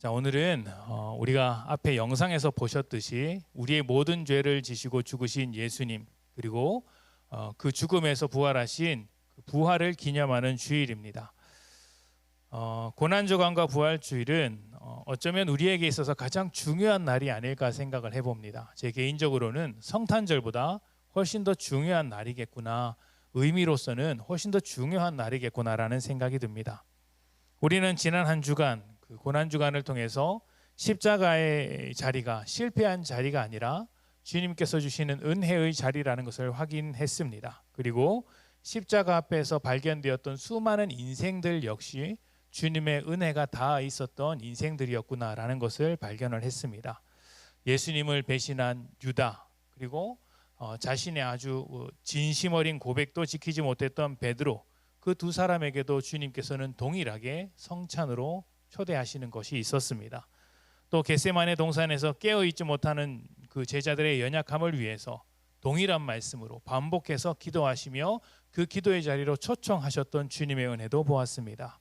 자, 오늘은 우리가 앞에 영상에서 보셨듯이 우리의 모든 죄를 지시고 죽으신 예수님, 그리고 그 죽음에서 부활하신 그 부활을 기념하는 주일입니다. 고난주간과 부활주일은 어쩌면 우리에게 있어서 가장 중요한 날이 아닐까 생각을 해봅니다. 제 개인적으로는 성탄절보다 훨씬 더 중요한 날이겠구나, 의미로서는 훨씬 더 중요한 날이겠구나라는 생각이 듭니다. 우리는 지난 한 주간, 그 고난주간을 통해서 십자가의 자리가 실패한 자리가 아니라 주님께서 주시는 은혜의 자리라는 것을 확인했습니다. 그리고 십자가 앞에서 발견되었던 수많은 인생들 역시 주님의 은혜가 다 있었던 인생들이었구나라는 것을 발견을 했습니다. 예수님을 배신한 유다, 그리고 자신의 아주 진심 어린 고백도 지키지 못했던 베드로, 그 두 사람에게도 주님께서는 동일하게 성찬으로 초대하시는 것이 있었습니다. 또 겟세마네 동산에서 깨어있지 못하는 그 제자들의 연약함을 위해서 동일한 말씀으로 반복해서 기도하시며 그 기도의 자리로 초청하셨던 주님의 은혜도 보았습니다.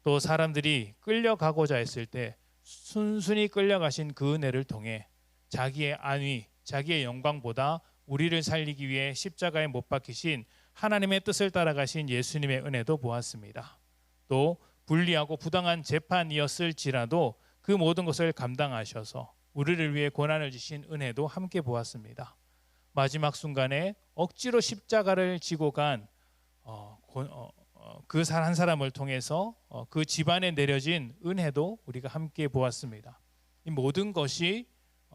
또 사람들이 끌려가고자 했을 때 순순히 끌려가신 그 은혜를 통해 자기의 안위, 자기의 영광보다 우리를 살리기 위해 십자가에 못 박히신 하나님의 뜻을 따라가신 예수님의 은혜도 보았습니다. 또 불리하고 부당한 재판이었을지라도 그 모든 것을 감당하셔서 우리를 위해 고난을 지신 은혜도 함께 보았습니다. 마지막 순간에 억지로 십자가를 지고 간 그 한 사람을 통해서 그 집안에 내려진 은혜도 우리가 함께 보았습니다. 이 모든 것이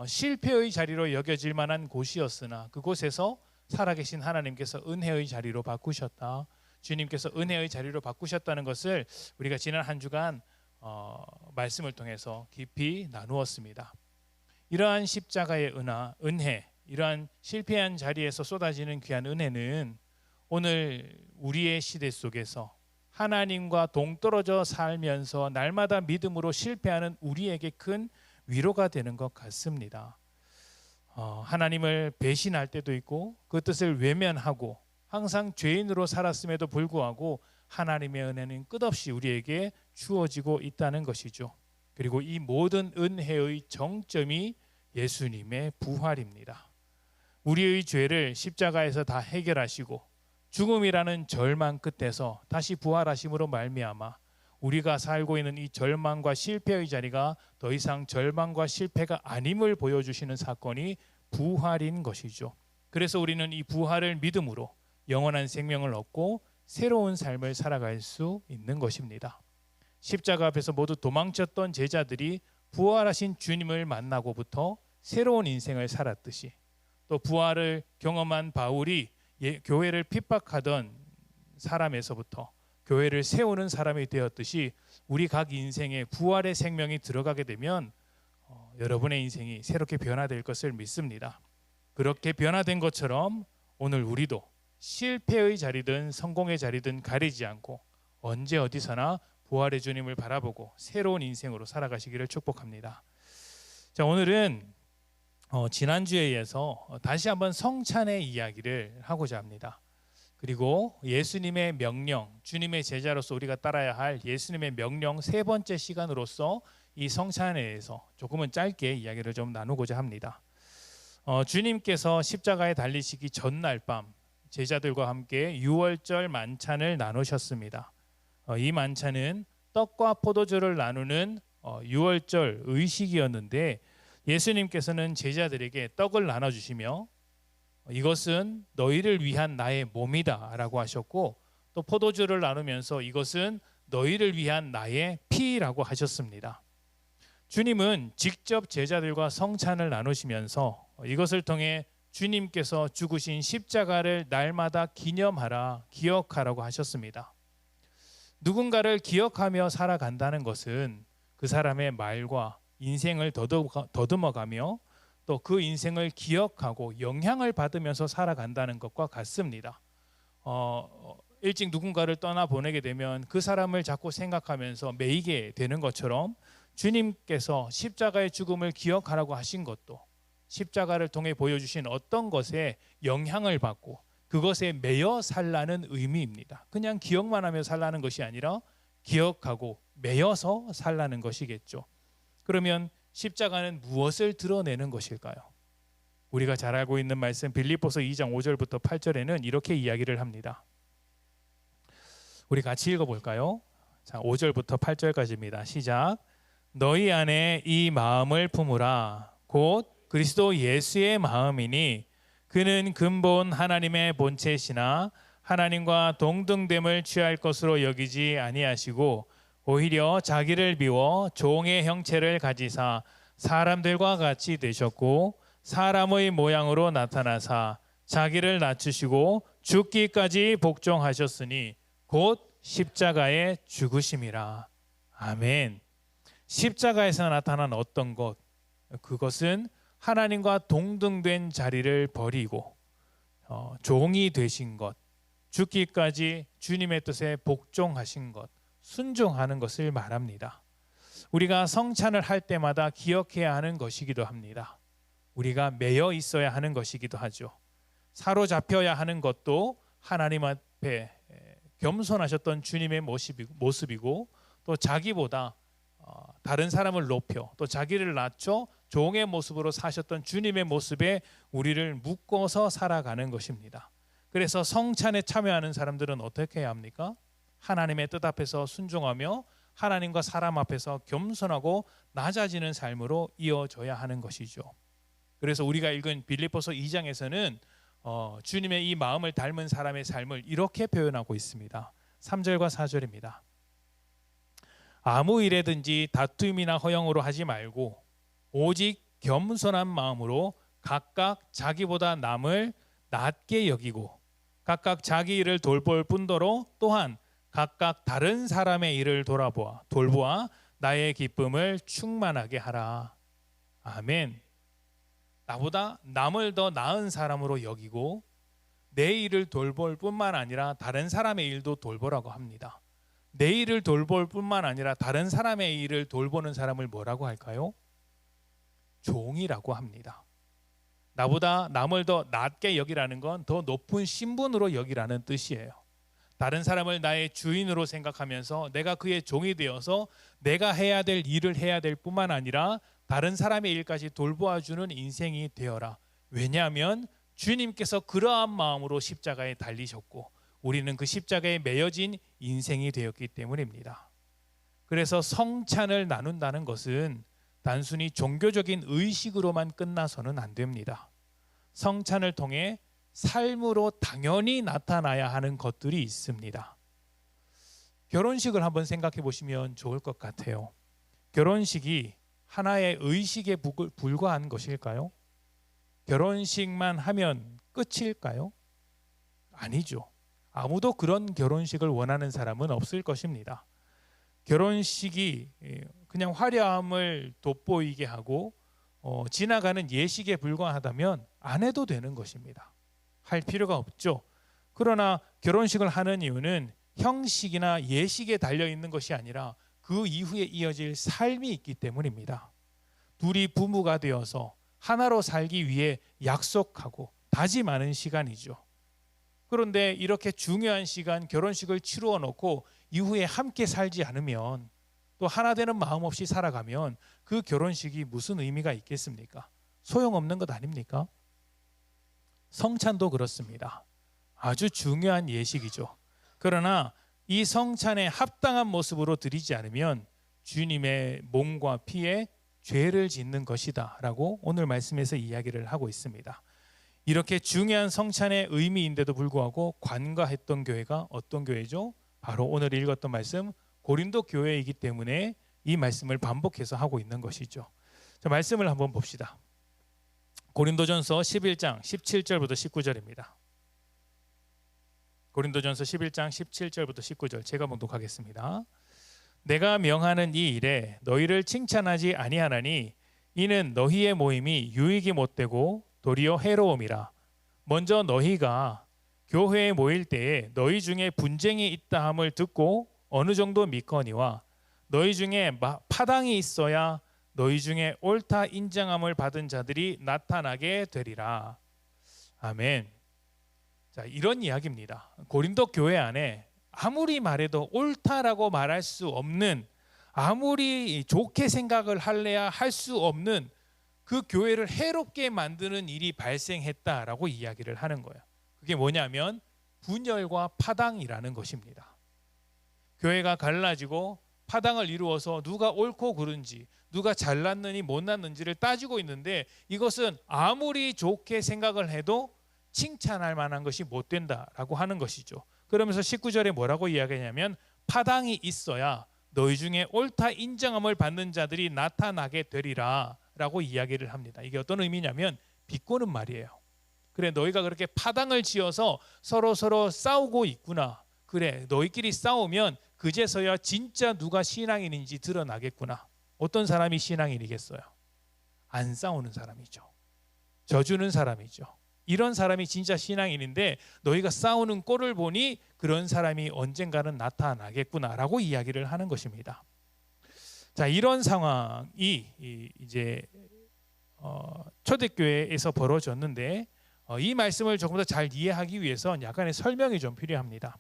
실패의 자리로 여겨질 만한 곳이었으나 그곳에서 살아계신 하나님께서 은혜의 자리로 바꾸셨다. 주님께서 은혜의 자리로 바꾸셨다는 것을 우리가 지난 한 주간 말씀을 통해서 깊이 나누었습니다. 이러한 십자가의 은혜, 이러한 실패한 자리에서 쏟아지는 귀한 은혜는 오늘 우리의 시대 속에서 하나님과 동떨어져 살면서 날마다 믿음으로 실패하는 우리에게 큰 위로가 되는 것 같습니다. 하나님을 배신할 때도 있고 그 뜻을 외면하고 항상 죄인으로 살았음에도 불구하고 하나님의 은혜는 끝없이 우리에게 주어지고 있다는 것이죠. 그리고 이 모든 은혜의 정점이 예수님의 부활입니다. 우리의 죄를 십자가에서 다 해결하시고 죽음이라는 절망 끝에서 다시 부활하심으로 말미암아 우리가 살고 있는 이 절망과 실패의 자리가 더 이상 절망과 실패가 아님을 보여주시는 사건이 부활인 것이죠. 그래서 우리는 이 부활을 믿음으로 영원한 생명을 얻고 새로운 삶을 살아갈 수 있는 것입니다. 십자가 앞에서 모두 도망쳤던 제자들이 부활하신 주님을 만나고부터 새로운 인생을 살았듯이, 또 부활을 경험한 바울이 교회를 핍박하던 사람에서부터 교회를 세우는 사람이 되었듯이 우리 각 인생에 부활의 생명이 들어가게 되면 여러분의 인생이 새롭게 변화될 것을 믿습니다. 그렇게 변화된 것처럼 오늘 우리도 실패의 자리든 성공의 자리든 가리지 않고 언제 어디서나 부활의 주님을 바라보고 새로운 인생으로 살아가시기를 축복합니다. 자, 오늘은 지난주에 이어서 다시 한번 성찬의 이야기를 하고자 합니다. 그리고 예수님의 명령, 주님의 제자로서 우리가 따라야 할 예수님의 명령 세 번째 시간으로서 이 성찬에 대해서 조금은 짧게 이야기를 좀 나누고자 합니다. 주님께서 십자가에 달리시기 전날 밤 제자들과 함께 유월절 만찬을 나누셨습니다. 이 만찬은 떡과 포도주를 나누는 유월절 의식이었는데 예수님께서는 제자들에게 떡을 나눠주시며 이것은 너희를 위한 나의 몸이다 라고 하셨고, 또 포도주를 나누면서 이것은 너희를 위한 나의 피라고 하셨습니다. 주님은 직접 제자들과 성찬을 나누시면서 이것을 통해 주님께서 죽으신 십자가를 날마다 기념하라, 기억하라고 하셨습니다. 누군가를 기억하며 살아간다는 것은 그 사람의 말과 인생을 더듬어가며 또 그 인생을 기억하고 영향을 받으면서 살아간다는 것과 같습니다. 일찍 누군가를 떠나보내게 되면 그 사람을 자꾸 생각하면서 매이게 되는 것처럼 주님께서 십자가의 죽음을 기억하라고 하신 것도 십자가를 통해 보여주신 어떤 것에 영향을 받고 그것에 매여 살라는 의미입니다. 그냥 기억만 하며 살라는 것이 아니라 기억하고 매여서 살라는 것이겠죠. 그러면 십자가는 무엇을 드러내는 것일까요? 우리가 잘 알고 있는 말씀 빌립보서 2장 5절부터 8절에는 이렇게 이야기를 합니다. 우리 같이 읽어볼까요? 자, 5절부터 8절까지입니다. 시작. 너희 안에 이 마음을 품으라. 곧 그리스도 예수의 마음이니 그는 근본 하나님의 본체시나 하나님과 동등됨을 취할 것으로 여기지 아니하시고 오히려 자기를 비워 종의 형체를 가지사 사람들과 같이 되셨고 사람의 모양으로 나타나사 자기를 낮추시고 죽기까지 복종하셨으니 곧 십자가에 죽으심이라. 아멘. 십자가에서 나타난 어떤 것, 그것은 하나님과 동등된 자리를 버리고 종이 되신 것, 죽기까지 주님의 뜻에 복종하신 것, 순종하는 것을 말합니다. 우리가 성찬을 할 때마다 기억해야 하는 것이기도 합니다. 우리가 매여 있어야 하는 것이기도 하죠. 사로잡혀야 하는 것도 하나님 앞에 겸손하셨던 주님의 모습이고 또 자기보다 다른 사람을 높여 또 자기를 낮춰 종의 모습으로 사셨던 주님의 모습에 우리를 묶어서 살아가는 것입니다. 그래서 성찬에 참여하는 사람들은 어떻게 해야 합니까? 하나님의 뜻 앞에서 순종하며 하나님과 사람 앞에서 겸손하고 낮아지는 삶으로 이어져야 하는 것이죠. 그래서 우리가 읽은 빌립보서 2장에서는 주님의 이 마음을 닮은 사람의 삶을 이렇게 표현하고 있습니다. 3절과 4절입니다. 아무 일에든지 다툼이나 허영으로 하지 말고 오직 겸손한 마음으로 각각 자기보다 남을 낮게 여기고 각각 자기 일을 돌볼 뿐더러 또한 각각 다른 사람의 일을 돌보아 나의 기쁨을 충만하게 하라. 아멘. 나보다 남을 더 나은 사람으로 여기고 내 일을 돌볼 뿐만 아니라 다른 사람의 일도 돌보라고 합니다. 내 일을 돌볼 뿐만 아니라 다른 사람의 일을 돌보는 사람을 뭐라고 할까요? 종이라고 합니다. 나보다 남을 더 낮게 여기라는 건 더 높은 신분으로 여기라는 뜻이에요. 다른 사람을 나의 주인으로 생각하면서 내가 그의 종이 되어서 내가 해야 될 일을 해야 될 뿐만 아니라 다른 사람의 일까지 돌보아주는 인생이 되어라. 왜냐하면 주님께서 그러한 마음으로 십자가에 달리셨고 우리는 그 십자가에 매여진 인생이 되었기 때문입니다. 그래서 성찬을 나눈다는 것은 단순히 종교적인 의식으로만 끝나서는 안 됩니다. 성찬을 통해 삶으로 당연히 나타나야 하는 것들이 있습니다. 결혼식을 한번 생각해 보시면 좋을 것 같아요. 결혼식이 하나의 의식에 불과한 것일까요? 결혼식만 하면 끝일까요? 아니죠. 아무도 그런 결혼식을 원하는 사람은 없을 것입니다. 결혼식이 그냥 화려함을 돋보이게 하고 지나가는 예식에 불과하다면 안 해도 되는 것입니다. 할 필요가 없죠. 그러나 결혼식을 하는 이유는 형식이나 예식에 달려있는 것이 아니라 그 이후에 이어질 삶이 있기 때문입니다. 둘이 부부가 되어서 하나로 살기 위해 약속하고 다짐하는 시간이죠. 그런데 이렇게 중요한 시간 결혼식을 치루어 놓고 이후에 함께 살지 않으면 또 하나 되는 마음 없이 살아가면 그 결혼식이 무슨 의미가 있겠습니까? 소용없는 것 아닙니까? 성찬도 그렇습니다. 아주 중요한 예식이죠. 그러나 이 성찬에 합당한 모습으로 드리지 않으면 주님의 몸과 피에 죄를 짓는 것이다 라고 오늘 말씀에서 이야기를 하고 있습니다. 이렇게 중요한 성찬의 의미인데도 불구하고 관가했던 교회가 어떤 교회죠? 바로 오늘 읽었던 말씀 고린도 교회이기 때문에 이 말씀을 반복해서 하고 있는 것이죠. 자, 말씀을 한번 봅시다. 고린도전서 11장 17절부터 19절입니다. 고린도전서 11장 17절부터 19절 제가 봉독하겠습니다. 내가 명하는 이 일에 너희를 칭찬하지 아니하나니 이는 너희의 모임이 유익이 못되고 도리어 해로움이라. 먼저 너희가 교회에 모일 때에 너희 중에 분쟁이 있다 함을 듣고 어느 정도 믿거니와 너희 중에 파당이 있어야 너희 중에 옳다 인정함을 받은 자들이 나타나게 되리라. 아멘. 자, 이런 이야기입니다. 고린도 교회 안에 아무리 말해도 옳다라고 말할 수 없는 아무리 좋게 생각을 할래야 할 수 없는 그 교회를 해롭게 만드는 일이 발생했다라고 이야기를 하는 거예요. 그게 뭐냐면 분열과 파당이라는 것입니다. 교회가 갈라지고 파당을 이루어서 누가 옳고 그른지, 누가 잘났느니 못났는지를 따지고 있는데, 이것은 아무리 좋게 생각을 해도 칭찬할 만한 것이 못 된다라고 하는 것이죠. 그러면서 19절에 뭐라고 이야기하냐면, 파당이 있어야 너희 중에 옳다 인정함을 받는 자들이 나타나게 되리라 라고 이야기를 합니다. 이게 어떤 의미냐면 비꼬는 말이에요. 그래, 너희가 그렇게 파당을 지어서 서로 싸우고 있구나. 그래, 너희끼리 싸우면 그제서야 진짜 누가 신앙인인지 드러나겠구나. 어떤 사람이 신앙인이겠어요? 안 싸우는 사람이죠. 져주는 사람이죠. 이런 사람이 진짜 신앙인인데, 너희가 싸우는 꼴을 보니 그런 사람이 언젠가는 나타나겠구나라고 이야기를 하는 것입니다. 자, 이런 상황이 이제 초대교회에서 벌어졌는데, 이 말씀을 조금 더 잘 이해하기 위해서 약간의 설명이 좀 필요합니다.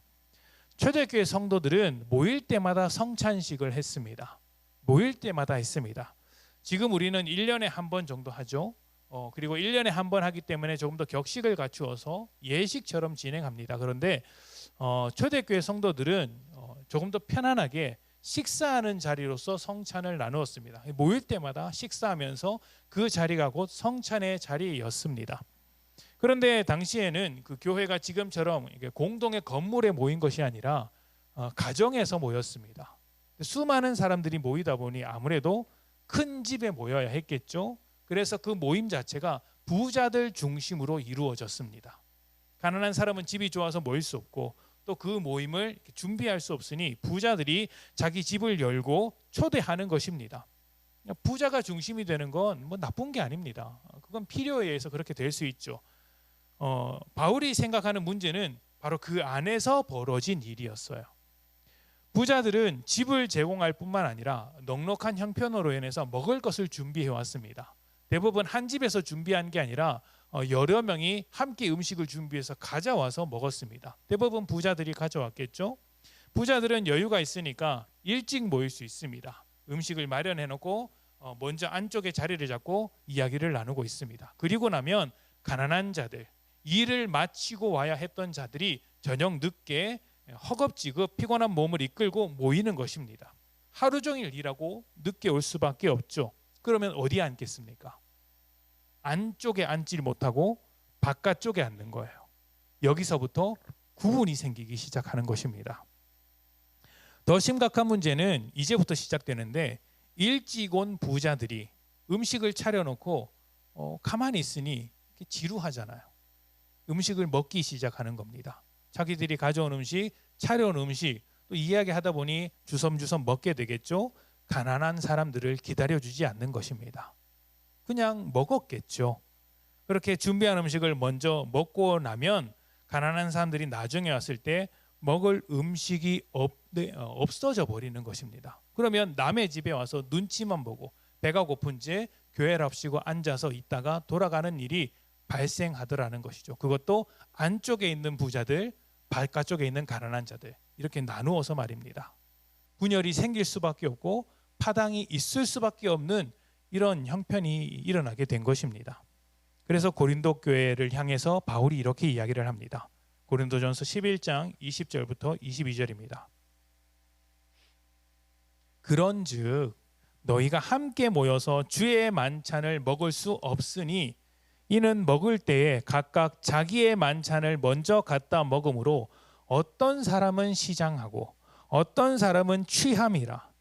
초대교회 성도들은 모일 때마다 성찬식을 했습니다. 모일 때마다 했습니다. 지금 우리는 1년에 한 번 정도 하죠. 그리고 1년에 한 번 하기 때문에 조금 더 격식을 갖추어서 예식처럼 진행합니다. 그런데 초대교회 성도들은 조금 더 편안하게 식사하는 자리로서 성찬을 나누었습니다. 모일 때마다 식사하면서 그 자리가 곧 성찬의 자리였습니다. 그런데 당시에는 그 교회가 지금처럼 공동의 건물에 모인 것이 아니라 가정에서 모였습니다. 수많은 사람들이 모이다 보니 아무래도 큰 집에 모여야 했겠죠. 그래서 그 모임 자체가 부자들 중심으로 이루어졌습니다. 가난한 사람은 집이 좋아서 모일 수 없고, 또 그 모임을 준비할 수 없으니 부자들이 자기 집을 열고 초대하는 것입니다. 부자가 중심이 되는 건 뭐 나쁜 게 아닙니다. 그건 필요에 의해서 그렇게 될 수 있죠. 바울이 생각하는 문제는 바로 그 안에서 벌어진 일이었어요. 부자들은 집을 제공할 뿐만 아니라 넉넉한 형편으로 인해서 먹을 것을 준비해 왔습니다. 대부분 한 집에서 준비한 게 아니라 여러 명이 함께 음식을 준비해서 가져와서 먹었습니다. 대부분 부자들이 가져왔겠죠. 부자들은 여유가 있으니까 일찍 모일 수 있습니다. 음식을 마련해 놓고 먼저 안쪽에 자리를 잡고 이야기를 나누고 있습니다. 그리고 나면 가난한 자들, 일을 마치고 와야 했던 자들이 저녁 늦게 허겁지겁 피곤한 몸을 이끌고 모이는 것입니다. 하루 종일 일하고 늦게 올 수밖에 없죠. 그러면 어디에 앉겠습니까? 안쪽에 앉지 못하고 바깥쪽에 앉는 거예요. 여기서부터 구분이 생기기 시작하는 것입니다. 더 심각한 문제는 이제부터 시작되는데, 일찍 온 부자들이 음식을 차려놓고 가만히 있으니 지루하잖아요. 음식을 먹기 시작하는 겁니다. 자기들이 가져온 음식, 차려온 음식, 또 이야기하다 보니 주섬주섬 먹게 되겠죠. 가난한 사람들을 기다려주지 않는 것입니다. 그냥 먹었겠죠. 그렇게 준비한 음식을 먼저 먹고 나면 가난한 사람들이 나중에 왔을 때 먹을 음식이 없어져 버리는 것입니다. 그러면 남의 집에 와서 눈치만 보고 배가 고픈 채 교회랍시고 앉아서 있다가 돌아가는 일이 발생하더라는 것이죠. 그것도 안쪽에 있는 부자들, 바깥쪽에 있는 가난한 자들, 이렇게 나누어서 말입니다. 분열이 생길 수밖에 없고 파당이 있을 수밖에 없는 이런 형편이 일어나게 된 것입니다. 그래서 고린도 교회를 향해서 바울이 이렇게 이야기를 합니다. 고린도전서 11장 20절부터 22절입니다. 그런즉 너희가 함께 모여서 주의 만찬을 먹을 수 없으니, 이는 먹을 때에 각각 자기의 만찬을 먼저 갖다 먹음으로 어떤 사람은 시장하고 어떤 사람은 취함이라.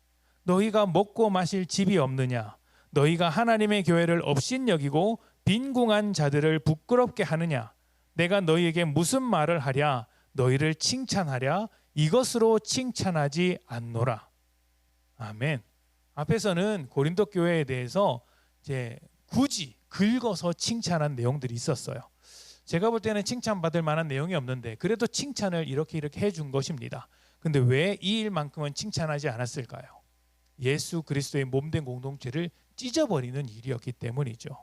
너희가 먹고 마실 집이 없느냐? 너희가 하나님의 교회를 업신여기고 빈궁한 자들을 부끄럽게 하느냐? 내가 너희에게 무슨 말을 하랴? 너희를 칭찬하랴? 이것으로 칭찬하지 않노라. 아멘. 앞에서는 고린도 교회에 대해서 이제 굳이 긁어서 칭찬한 내용들이 있었어요. 제가 볼 때는 칭찬받을 만한 내용이 없는데 그래도 칭찬을 이렇게 해준 것입니다. 근데 왜 이 일만큼은 칭찬하지 않았을까요? 예수 그리스도의 몸된 공동체를 찢어버리는 일이었기 때문이죠.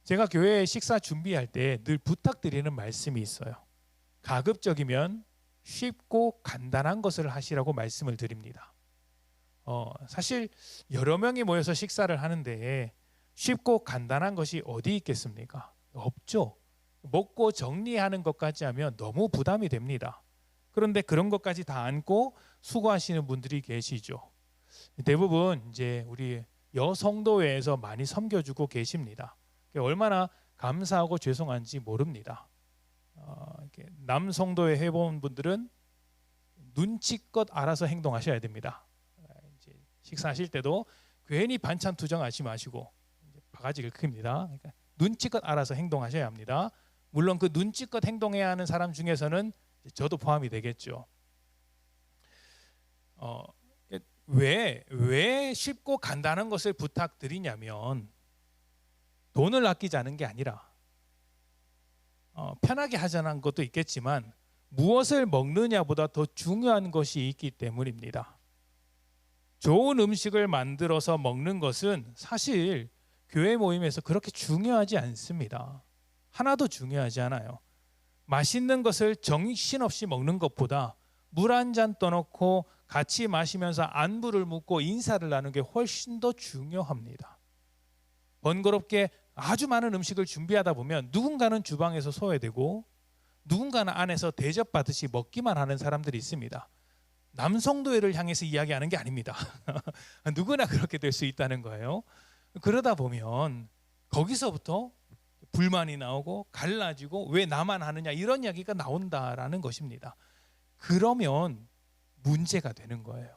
제가 교회 식사 준비할 때 늘 부탁드리는 말씀이 있어요. 가급적이면 쉽고 간단한 것을 하시라고 말씀을 드립니다. 사실 여러 명이 모여서 식사를 하는데 쉽고 간단한 것이 어디 있겠습니까? 없죠. 먹고 정리하는 것까지 하면 너무 부담이 됩니다. 그런데 그런 것까지 다 안고 수고하시는 분들이 계시죠. 대부분 이제 우리 여성도회에서 많이 섬겨주고 계십니다. 얼마나 감사하고 죄송한지 모릅니다. 남성도회 해본 분들은 눈치껏 알아서 행동하셔야 됩니다. 이제 식사하실 때도 괜히 반찬 투정하지 마시고 바가지를 큽니다. 그러니까 눈치껏 알아서 행동하셔야 합니다. 물론 그 눈치껏 행동해야 하는 사람 중에서는 저도 포함이 되겠죠. 왜 쉽고 간단한 것을 부탁드리냐면 돈을 아끼자는 게 아니라 편하게 하자는 것도 있겠지만 무엇을 먹느냐보다 더 중요한 것이 있기 때문입니다. 좋은 음식을 만들어서 먹는 것은 사실 교회 모임에서 그렇게 중요하지 않습니다. 하나도 중요하지 않아요. 맛있는 것을 정신없이 먹는 것보다 물 한 잔 떠놓고 같이 마시면서 안부를 묻고 인사를 나누는 게 훨씬 더 중요합니다. 번거롭게 아주 많은 음식을 준비하다 보면 누군가는 주방에서 소외되고 누군가는 안에서 대접받듯이 먹기만 하는 사람들이 있습니다. 남성도회를 향해서 이야기하는 게 아닙니다. 누구나 그렇게 될 수 있다는 거예요. 그러다 보면 거기서부터 불만이 나오고 갈라지고 왜 나만 하느냐 이런 이야기가 나온다라는 것입니다. 그러면 문제가 되는 거예요.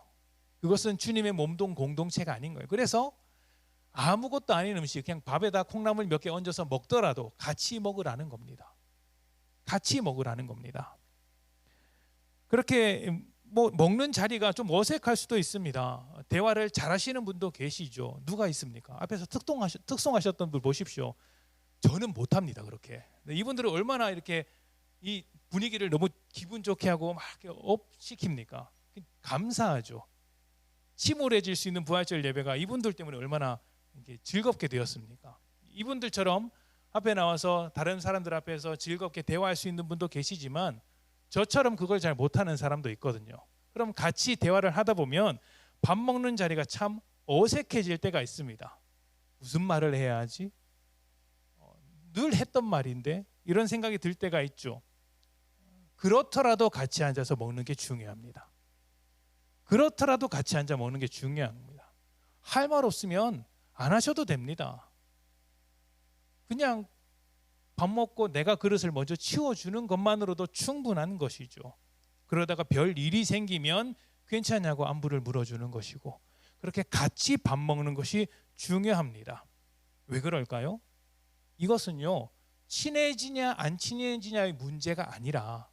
그것은 주님의 몸동 공동체가 아닌 거예요. 그래서 아무것도 아닌 음식 그냥 밥에다 콩나물 몇 개 얹어서 먹더라도 같이 먹으라는 겁니다. 같이 먹으라는 겁니다. 그렇게 먹는 자리가 좀 어색할 수도 있습니다. 대화를 잘하시는 분도 계시죠. 누가 있습니까? 앞에서 특송하셨던 분 보십시오. 저는 못합니다. 그렇게. 이분들은 얼마나 이렇게 이 분위기를 너무 기분 좋게 하고 막 이렇게 업시킵니까? 감사하죠. 침울해질 수 있는 부활절 예배가 이분들 때문에 얼마나 즐겁게 되었습니까? 이분들처럼 앞에 나와서 다른 사람들 앞에서 즐겁게 대화할 수 있는 분도 계시지만 저처럼 그걸 잘 못하는 사람도 있거든요. 그럼 같이 대화를 하다 보면 밥 먹는 자리가 참 어색해질 때가 있습니다. 무슨 말을 해야 하지? 늘 했던 말인데 이런 생각이 들 때가 있죠. 그렇더라도 같이 앉아서 먹는 게 중요합니다. 그렇더라도 같이 앉아 먹는 게 중요합니다. 할 말 없으면 안 하셔도 됩니다. 그냥 밥 먹고 내가 그릇을 먼저 치워주는 것만으로도 충분한 것이죠. 그러다가 별 일이 생기면 괜찮냐고 안부를 물어주는 것이고 그렇게 같이 밥 먹는 것이 중요합니다. 왜 그럴까요? 이것은요 친해지냐 안 친해지냐의 문제가 아니라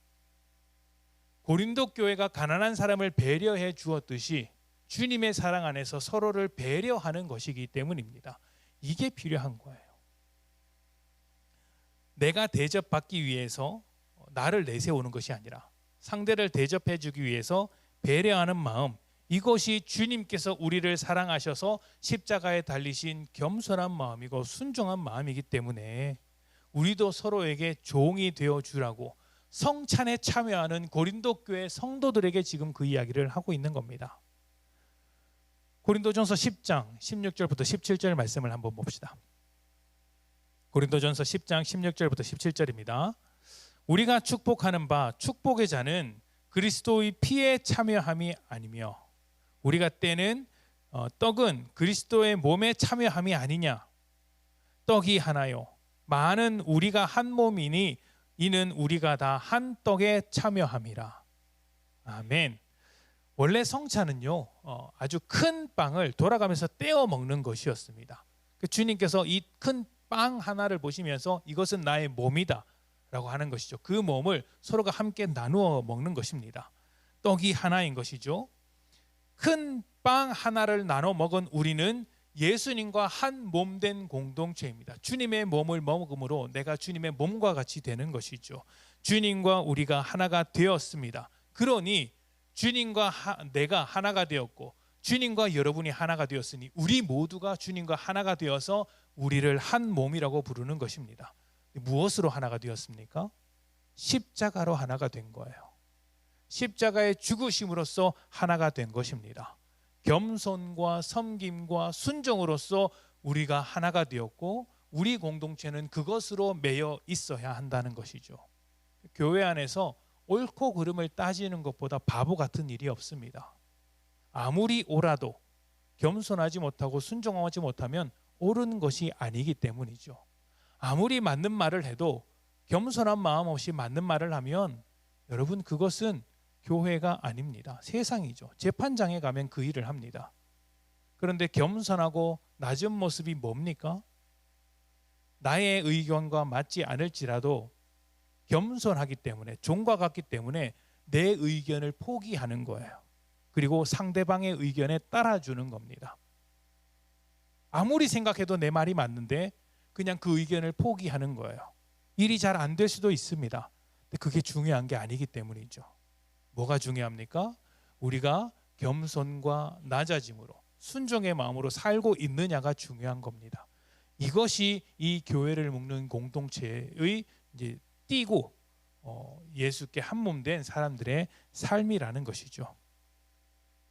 고린도 교회가 가난한 사람을 배려해 주었듯이 주님의 사랑 안에서 서로를 배려하는 것이기 때문입니다. 이게 필요한 거예요. 내가 대접받기 위해서 나를 내세우는 것이 아니라 상대를 대접해 주기 위해서 배려하는 마음, 이것이 주님께서 우리를 사랑하셔서 십자가에 달리신 겸손한 마음이고 순종한 마음이기 때문에 우리도 서로에게 종이 되어 주라고 성찬에 참여하는 고린도 교회 성도들에게 지금 그 이야기를 하고 있는 겁니다. 고린도전서 10장 16절부터 17절 말씀을 한번 봅시다. 고린도전서 10장 16절부터 17절입니다. 우리가 축복하는 바 축복의 자는 그리스도의 피에 참여함이 아니며 우리가 떼는 떡은 그리스도의 몸에 참여함이 아니냐. 떡이 하나요 많은 우리가 한 몸이니 이는 우리가 다 한 떡에 참여함이라. 아멘. 원래 성찬은요 아주 큰 빵을 돌아가면서 떼어 먹는 것이었습니다. 주님께서 이 큰 빵 하나를 보시면서 이것은 나의 몸이다 라고 하는 것이죠. 그 몸을 서로가 함께 나누어 먹는 것입니다. 떡이 하나인 것이죠. 큰 빵 하나를 나눠 먹은 우리는 예수님과 한 몸 된 공동체입니다. 주님의 몸을 먹음으로 내가 주님의 몸과 같이 되는 것이죠. 주님과 우리가 하나가 되었습니다. 그러니 주님과 내가 하나가 되었고 주님과 여러분이 하나가 되었으니 우리 모두가 주님과 하나가 되어서 우리를 한 몸이라고 부르는 것입니다. 무엇으로 하나가 되었습니까? 십자가로 하나가 된 거예요. 십자가의 죽으심으로써 하나가 된 것입니다. 겸손과 섬김과 순종으로서 우리가 하나가 되었고 우리 공동체는 그것으로 매여 있어야 한다는 것이죠. 교회 안에서 옳고 그름을 따지는 것보다 바보 같은 일이 없습니다. 아무리 옳아도 겸손하지 못하고 순종하지 못하면 옳은 것이 아니기 때문이죠. 아무리 맞는 말을 해도 겸손한 마음 없이 맞는 말을 하면 여러분 그것은 교회가 아닙니다. 세상이죠. 재판장에 가면 그 일을 합니다. 그런데 겸손하고 낮은 모습이 뭡니까? 나의 의견과 맞지 않을지라도 겸손하기 때문에, 종과 같기 때문에 내 의견을 포기하는 거예요. 그리고 상대방의 의견에 따라주는 겁니다. 아무리 생각해도 내 말이 맞는데 그냥 그 의견을 포기하는 거예요. 일이 잘 안 될 수도 있습니다. 근데 그게 중요한 게 아니기 때문이죠. 뭐가 중요합니까? 우리가 겸손과 낮아짐으로 순종의 마음으로 살고 있느냐가 중요한 겁니다. 이것이 이 교회를 묶는 공동체의 이제 띠고 예수께 한 몸 된 사람들의 삶이라는 것이죠.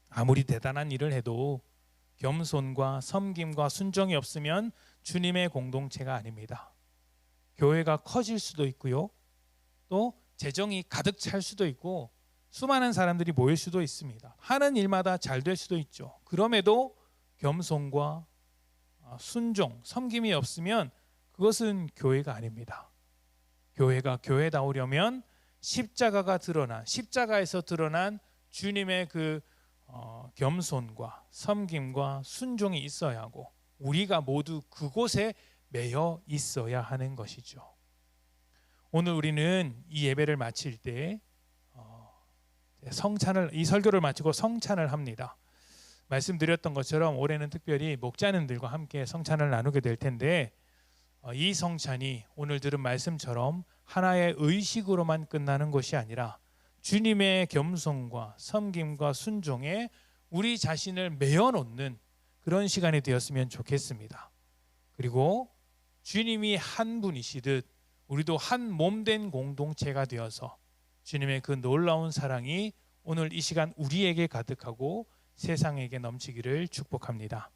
아무리 대단한 일을 해도 겸손과 섬김과 순종이 없으면 주님의 공동체가 아닙니다. 교회가 커질 수도 있고요. 또 재정이 가득 찰 수도 있고 수많은 사람들이 모일 수도 있습니다. 하는 일마다 잘 될 수도 있죠. 그럼에도 겸손과 순종, 섬김이 없으면 그것은 교회가 아닙니다. 교회가 교회다우려면 십자가에서 드러난 주님의 그 겸손과 섬김과 순종이 있어야 하고 우리가 모두 그곳에 매여 있어야 하는 것이죠. 오늘 우리는 이 예배를 마칠 때 이 설교를 마치고 성찬을 합니다. 말씀드렸던 것처럼 올해는 특별히 목자님들과 함께 성찬을 나누게 될 텐데 이 성찬이 오늘 들은 말씀처럼 하나의 의식으로만 끝나는 것이 아니라 주님의 겸손과 섬김과 순종에 우리 자신을 매어 놓는 그런 시간이 되었으면 좋겠습니다. 그리고 주님이 한 분이시듯 우리도 한 몸된 공동체가 되어서 주님의 그 놀라운 사랑이 오늘 이 시간 우리에게 가득하고 세상에게 넘치기를 축복합니다.